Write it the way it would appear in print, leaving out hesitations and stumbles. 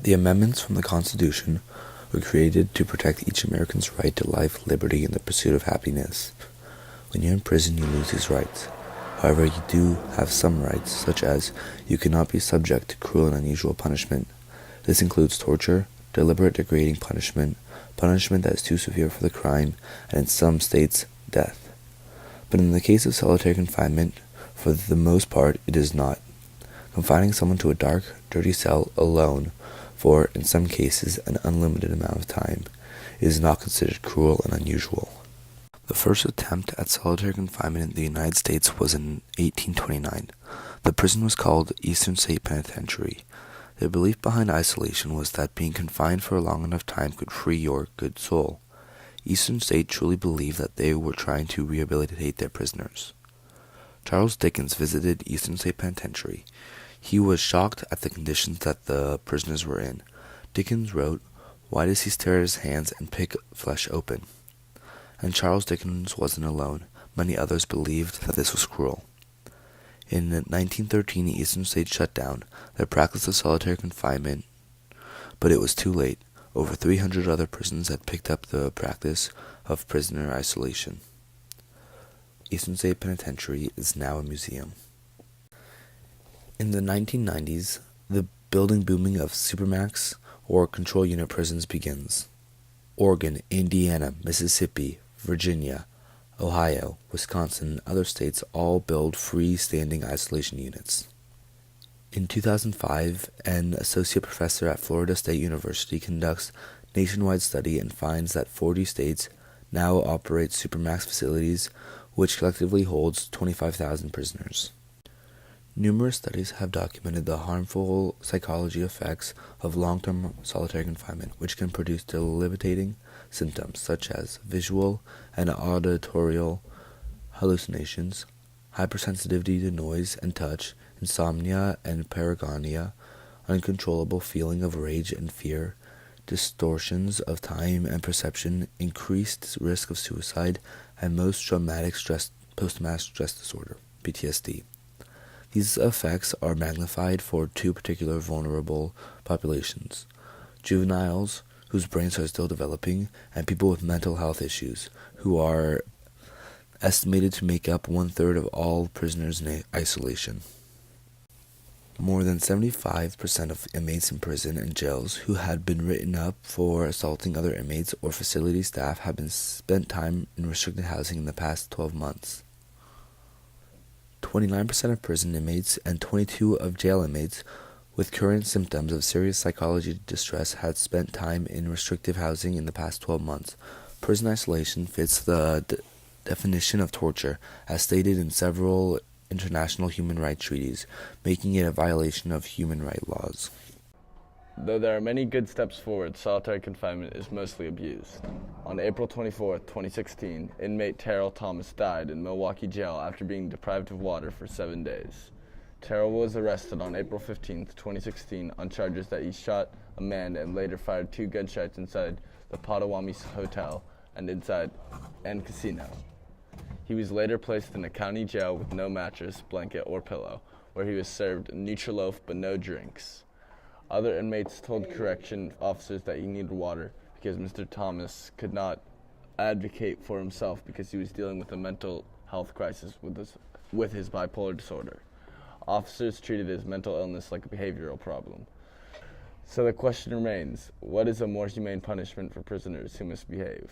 The amendments from the Constitution were created to protect each American's right to life, liberty, and the pursuit of happiness. When you're in prison, you lose these rights. However, you do have some rights, such as you cannot be subject to cruel and unusual punishment. This includes torture, deliberate degrading punishment, punishment that is too severe for the crime, and in some states, death. But in the case of solitary confinement, for the most part, it is not. Confining someone to a dark, dirty cell alone for, in some cases, an unlimited amount of time is not considered cruel and unusual. The first attempt at solitary confinement in the United States was in 1829. The prison was called Eastern State Penitentiary. The belief behind isolation was that being confined for a long enough time could free your good soul. Eastern State truly believed that they were trying to rehabilitate their prisoners. Charles Dickens visited Eastern State Penitentiary. He was shocked at the conditions that the prisoners were in. Dickens wrote, "Why does he stare at his hands and pick flesh open?" And Charles Dickens wasn't alone. Many others believed that this was cruel. In 1913, Eastern State shut down their practice of solitary confinement, but it was too late. Over 300 other prisons had picked up the practice of prisoner isolation. Eastern State Penitentiary is now a museum. In the 1990s, the building booming of supermax or control unit prisons begins. Oregon, Indiana, Mississippi, Virginia, Ohio, Wisconsin, and other states all build free-standing isolation units. In 2005, an associate professor at Florida State University conducts nationwide study and finds that 40 states now operate supermax facilities, which collectively holds 25,000 prisoners. Numerous studies have documented the harmful psychology effects of long-term solitary confinement, which can produce debilitating symptoms such as visual and auditorial hallucinations, hypersensitivity to noise and touch, insomnia and paranoia, uncontrollable feeling of rage and fear, distortions of time and perception, increased risk of suicide, and post-traumatic stress disorder, PTSD. These effects are magnified for two particular vulnerable populations: juveniles, whose brains are still developing, and people with mental health issues, who are estimated to make up 1/3 of all prisoners in isolation. More than 75% of inmates in prison and jails who had been written up for assaulting other inmates or facility staff have been spent time in restricted housing in the past 12 months. 29% of prison inmates and 22% of jail inmates with current symptoms of serious psychological distress had spent time in restrictive housing in the past 12 months. Prison isolation fits the definition of torture, as stated in several international human rights treaties, making it a violation of human rights laws. Though there are many good steps forward, solitary confinement is mostly abused. On April 24, 2016, inmate Terrell Thomas died in Milwaukee jail after being deprived of water for 7 days. Terrell was arrested on April 15, 2016 on charges that he shot a man and later fired 2 gunshots inside the Potawatomi Hotel and casino. He was later placed in a county jail with no mattress, blanket, or pillow, where he was served Nutriloaf but no drinks. Other inmates told correction officers that he needed water because Mr. Thomas could not advocate for himself because he was dealing with a mental health crisis with his bipolar disorder. Officers treated his mental illness like a behavioral problem. So the question remains, what is a more humane punishment for prisoners who misbehave?